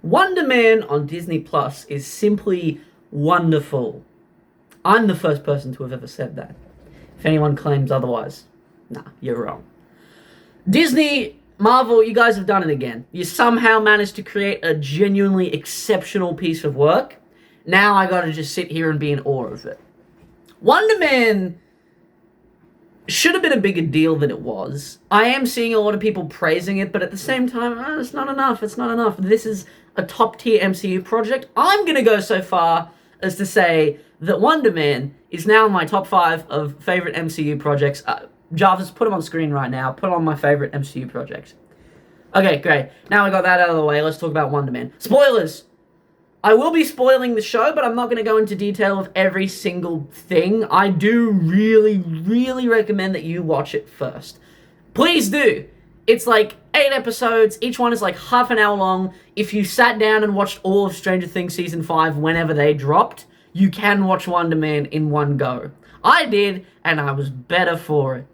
Wonder Man on Disney Plus is simply wonderful. I'm the first person to have ever said that. If anyone claims otherwise, nah, you're wrong. Disney, Marvel, you guys have done it again. You somehow managed to create a genuinely exceptional piece of work. Now I gotta just sit here and be in awe of it. Wonder Man should have been a bigger deal than it was. I am seeing a lot of people praising it, but at the same time, it's not enough. It's not enough. This is a top-tier MCU project. I'm gonna go so far as to say that Wonder Man is now in my top 5 of favorite MCU projects. Jarvis, put them on screen right now. Put on my favorite MCU projects. Okay, great. Now we got that out of the way, let's talk about Wonder Man. Spoilers! I will be spoiling the show, but I'm not going to go into detail of every single thing. I do really, really recommend that you watch it first. Please do. It's like 8 episodes. Each one is like half an hour long. If you sat down and watched all of Stranger Things Season 5 whenever they dropped, you can watch Wonder Man in one go. I did, and I was better for it.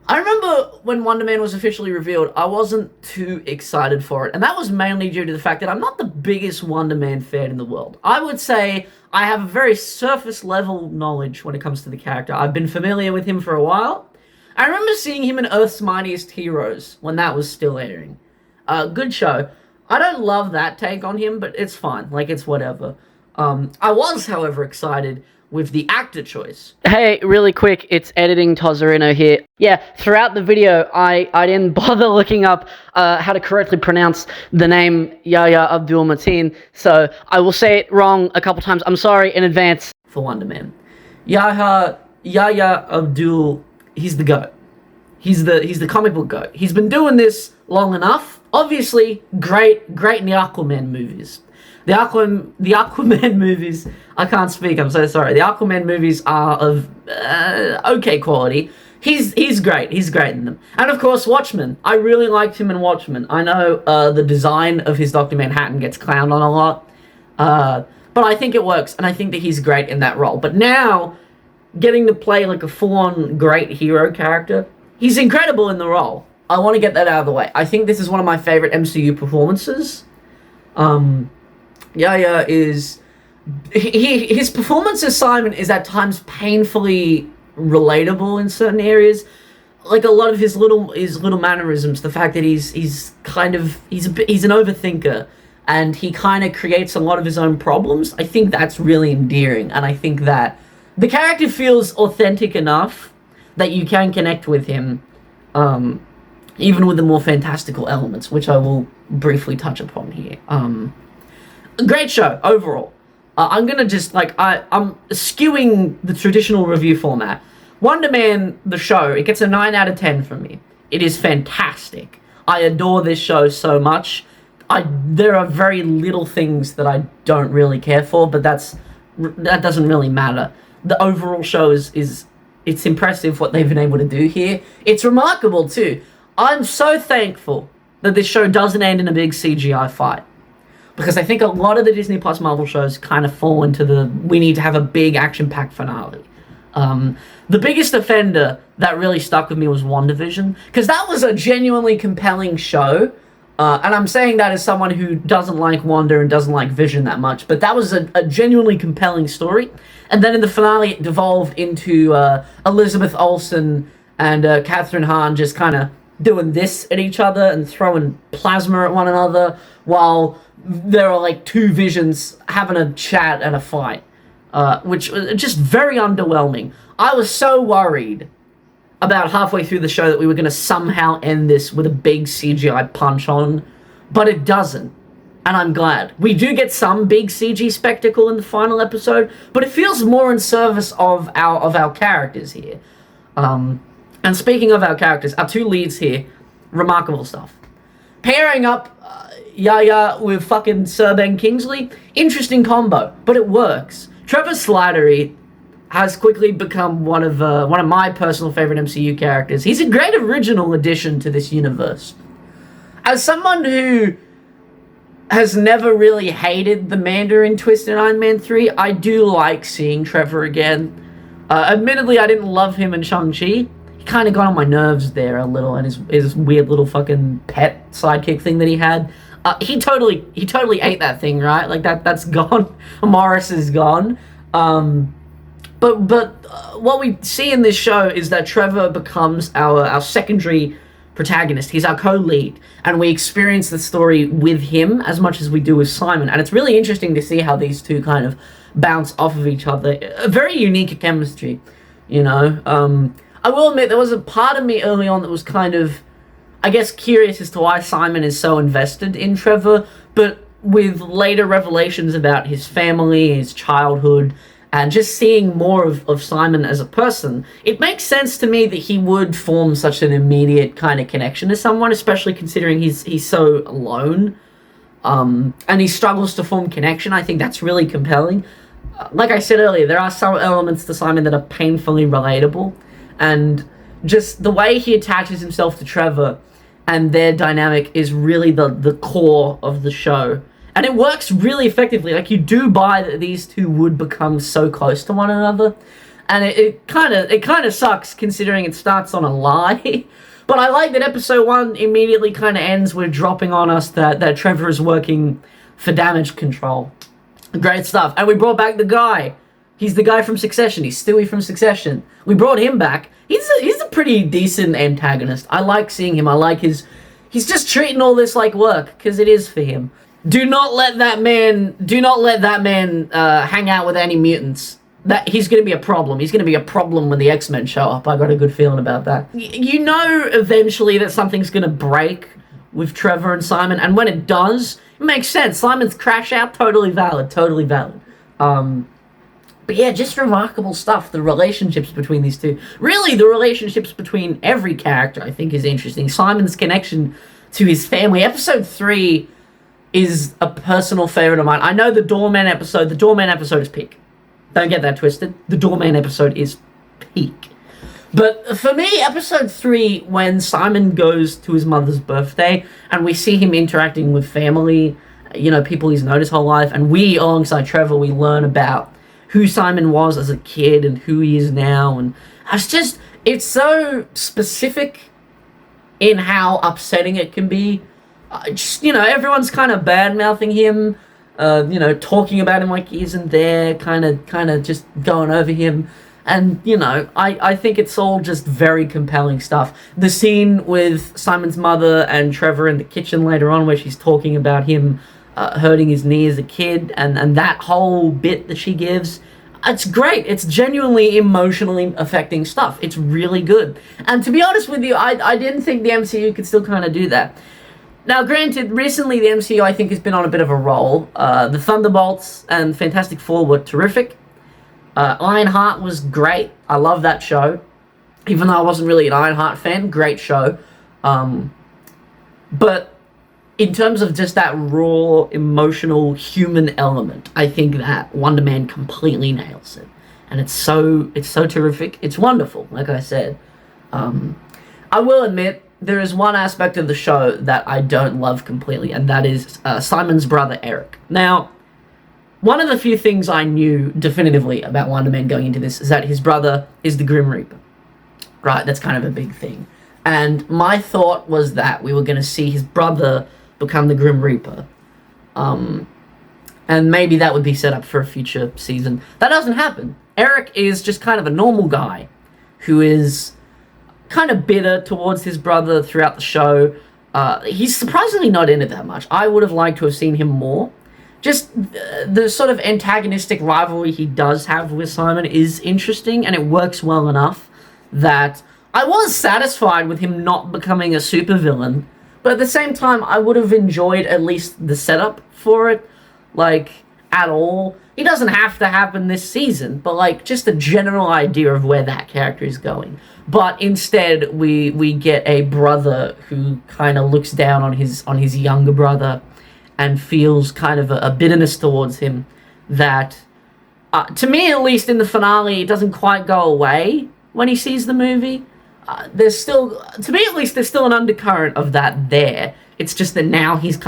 I remember when Wonder Man was officially revealed, I wasn't too excited for it, and that was mainly due to the fact that I'm not the biggest Wonder Man fan in the world. I would say I have a very surface-level knowledge when it comes to the character. I've been familiar with him for a while. I remember seeing him in Earth's Mightiest Heroes when that was still airing. Good show. I don't love that take on him, but it's fine. Like, it's whatever. I was, however, excited with the actor choice. Hey, really quick, it's editing Tozzarino here. Yeah, throughout the video, I didn't bother looking up how to correctly pronounce the name Yahya Abdul-Mateen, so I will say it wrong a couple times. I'm sorry in advance. For Wonder Man. Yahya Abdul, he's the GOAT. He's the comic book GOAT. He's been doing this long enough. Obviously, great in the Aquaman movies. The Aquaman movies, I can't speak, I'm so sorry. The Aquaman movies are of okay quality. He's great in them. And of course, Watchmen. I really liked him in Watchmen. I know the design of his Dr. Manhattan gets clowned on a lot, but I think it works, and I think that he's great in that role. But now, getting to play like a full-on great hero character, he's incredible in the role. I want to get that out of the way. I think this is one of my favorite MCU performances. Yahya is... his performance as Simon is at times painfully relatable in certain areas. Like a lot of his little mannerisms, the fact that he's an overthinker and he kind of creates a lot of his own problems. I think that's really endearing, and I think that the character feels authentic enough that you can connect with him, even with the more fantastical elements, which I will briefly touch upon here. Great show, overall. I'm gonna just, I'm skewing the traditional review format. Wonder Man, the show, it gets a 9 out of 10 from me. It is fantastic. I adore this show so much. There are very little things that I don't really care for, but that doesn't really matter. The overall show it's impressive what they've been able to do here. It's remarkable, too. I'm so thankful that this show doesn't end in a big CGI fight. Because I think a lot of the Disney Plus Marvel shows kind of fall into we need to have a big action-packed finale. The biggest offender that really stuck with me was WandaVision, because that was a genuinely compelling show, and I'm saying that as someone who doesn't like Wanda and doesn't like Vision that much, but that was a genuinely compelling story. And then in the finale, it devolved into Elizabeth Olsen and Catherine Hahn just kind of doing this at each other and throwing plasma at one another, while there are like two Visions having a chat and a fight, which was just very underwhelming. I was so worried about halfway through the show that we were going to somehow end this with a big CGI punch on, but it doesn't, and I'm glad. We do get some big CG spectacle in the final episode, but it feels more in service of our characters here. And speaking of our characters, our two leads here, remarkable stuff. Pairing up Yahya with fucking Sir Ben Kingsley, interesting combo, but it works. Trevor Slattery has quickly become one of my personal favorite MCU characters. He's a great original addition to this universe. As someone who has never really hated the Mandarin twist in Iron Man 3, I do like seeing Trevor again. Admittedly, I didn't love him in Shang-Chi. He kind of got on my nerves there a little, and his weird little fucking pet sidekick thing that he had. he totally ate that thing, right? Like that's gone. Morris is gone. But what we see in this show is that Trevor becomes our secondary protagonist. He's our co-lead, and we experience the story with him as much as we do with Simon. And it's really interesting to see how these two kind of bounce off of each other. A very unique chemistry, you know. I will admit there was a part of me early on that was kind of, I guess, curious as to why Simon is so invested in Trevor, but with later revelations about his family, his childhood, and just seeing more of Simon as a person, it makes sense to me that he would form such an immediate kind of connection to someone, especially considering he's so alone, and he struggles to form connection. I think that's really compelling. Like I said earlier, there are some elements to Simon that are painfully relatable, and just the way he attaches himself to Trevor and their dynamic is really the core of the show. And it works really effectively. Like, you do buy that these two would become so close to one another. And it kind of sucks considering it starts on a lie. But I like that episode 1 immediately kind of ends with dropping on us that Trevor is working for damage control. Great stuff. And we brought back the guy. He's the guy from Succession. He's Stewie from Succession. We brought him back. He's a pretty decent antagonist. I like seeing him. I like he's just treating all this like work, because it is for him. Do not let that man hang out with any mutants. That he's going to be a problem. He's going to be a problem when the X-Men show up. I got a good feeling about that. You know eventually that something's going to break with Trevor and Simon, and when it does, it makes sense. Simon's crash out, totally valid. But yeah, just remarkable stuff. The relationships between these two. Really, the relationships between every character, I think, is interesting. Simon's connection to his family. Episode 3 is a personal favorite of mine. I know the Doorman episode is peak. Don't get that twisted. The Doorman episode is peak. But for me, episode 3, when Simon goes to his mother's birthday and we see him interacting with family, you know, people he's known his whole life, and we, alongside Trevor, we learn about who Simon was as a kid and who he is now, and it's so specific in how upsetting it can be. Everyone's kind of bad-mouthing him, talking about him like he isn't there, kind of just going over him. And, I think it's all just very compelling stuff. The scene with Simon's mother and Trevor in the kitchen later on, where she's talking about him hurting his knee as a kid, and that whole bit that she gives, it's great. It's genuinely emotionally affecting stuff. It's really good. And to be honest with you, I didn't think the MCU could still kind of do that. Now, granted, recently the MCU, I think, has been on a bit of a roll. The Thunderbolts and Fantastic Four were terrific. Ironheart was great. I love that show. Even though I wasn't really an Ironheart fan, great show. But in terms of just that raw, emotional, human element, I think that Wonder Man completely nails it. And it's so terrific. It's wonderful, like I said. I will admit, there is one aspect of the show that I don't love completely, and that is Simon's brother, Eric. Now, one of the few things I knew definitively about Wonder Man going into this is that his brother is the Grim Reaper. Right? That's kind of a big thing. And my thought was that we were going to see his brother become the Grim Reaper. And maybe that would be set up for a future season. That doesn't happen. Eric is just kind of a normal guy who is kind of bitter towards his brother throughout the show. He's surprisingly not in it that much. I would have liked to have seen him more. Just the sort of antagonistic rivalry he does have with Simon is interesting, and it works well enough that I was satisfied with him not becoming a supervillain, but at the same time, I would have enjoyed at least the setup for it, at all. It doesn't have to happen this season, but, just a general idea of where that character is going. But instead, we get a brother who kind of looks down on his younger brother and feels kind of a bitterness towards him that, to me at least in the finale, it doesn't quite go away when he sees the movie. There's still, to me at least, there's still an undercurrent of that there. It's just that now he's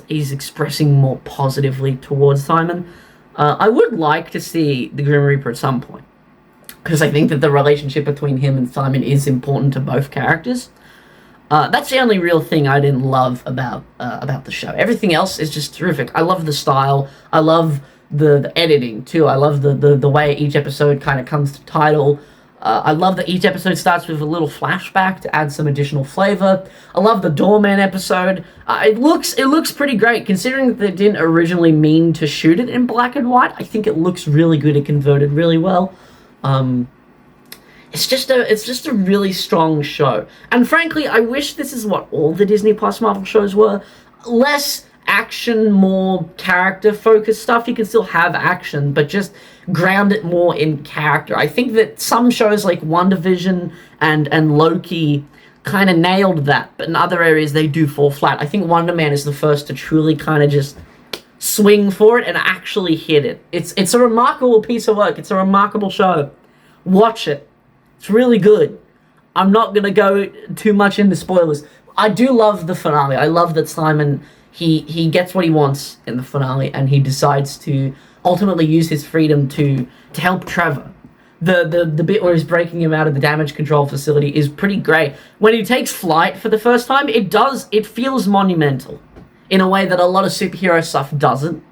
expressing more positively towards Simon. I would like to see the Grim Reaper at some point, because I think that the relationship between him and Simon is important to both characters. That's the only real thing I didn't love about the show. Everything else is just terrific. I love the style. I love the editing too. I love the way each episode kind of comes to title. I love that each episode starts with a little flashback to add some additional flavor. I love the Doorman episode. It looks pretty great considering that they didn't originally mean to shoot it in black and white. I think it looks really good. It converted really well. It's just a really strong show. And frankly, I wish this is what all the Disney Plus Marvel shows were. Less action, more character-focused stuff. You can still have action, but just ground it more in character. I think that some shows like WandaVision and Loki kind of nailed that, but in other areas they do fall flat. I think Wonder Man is the first to truly kind of just swing for it and actually hit it. It's a remarkable piece of work. It's a remarkable show. Watch it. It's really good. I'm not going to go too much into spoilers. I do love the finale. I love that Simon, he gets what he wants in the finale, and he decides to ultimately use his freedom to help Trevor. The bit where he's breaking him out of the damage control facility is pretty great. When he takes flight for the first time, it feels monumental in a way that a lot of superhero stuff doesn't,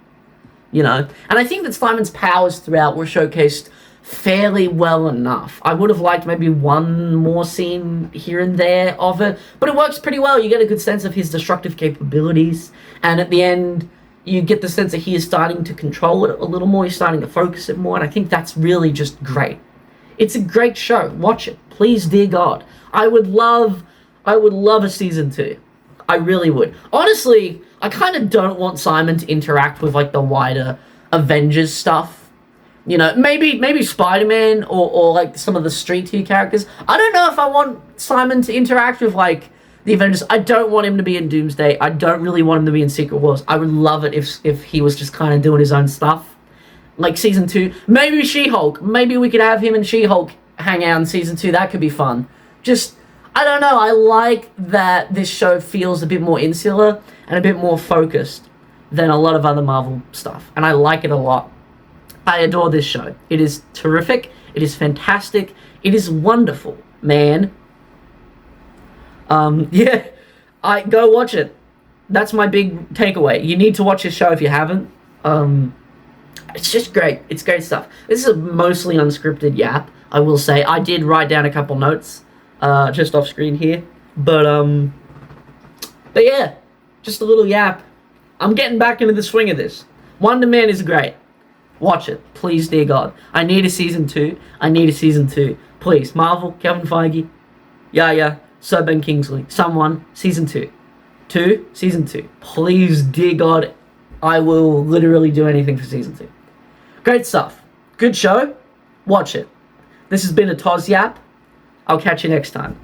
you know? And I think that Simon's powers throughout were showcased fairly well enough. I would have liked maybe one more scene here and there of it, but it works pretty well. You get a good sense of his destructive capabilities, and at the end, you get the sense that he is starting to control it a little more. He's starting to focus it more, and I think that's really just great. It's a great show. Watch it. Please, dear God. I would love a season 2. I really would. Honestly, I kind of don't want Simon to interact with, like, the wider Avengers stuff. You know, maybe Spider-Man or like some of the Street 2 characters. I don't know if I want Simon to interact with like the Avengers. I don't want him to be in Doomsday. I don't really want him to be in Secret Wars. I would love it if he was just kind of doing his own stuff. Like season 2. Maybe She-Hulk. Maybe we could have him and She-Hulk hang out in season 2. That could be fun. Just, I don't know. I like that this show feels a bit more insular and a bit more focused than a lot of other Marvel stuff. And I like it a lot. I adore this show. It is terrific. It is fantastic. It is wonderful, man. Yeah, go watch it. That's my big takeaway. You need to watch this show if you haven't. It's just great. It's great stuff. This is a mostly unscripted yap, I will say. I did write down a couple notes, just off screen here. But yeah, just a little yap. I'm getting back into the swing of this. Wonder Man is great. Watch it. Please, dear God. I need a season 2. I need a season 2. Please. Marvel, Kevin Feige, Yaya, Sir Ben Kingsley, someone, season 2. Season 2. Please, dear God, I will literally do anything for season 2. Great stuff. Good show. Watch it. This has been a Toz Yap. I'll catch you next time.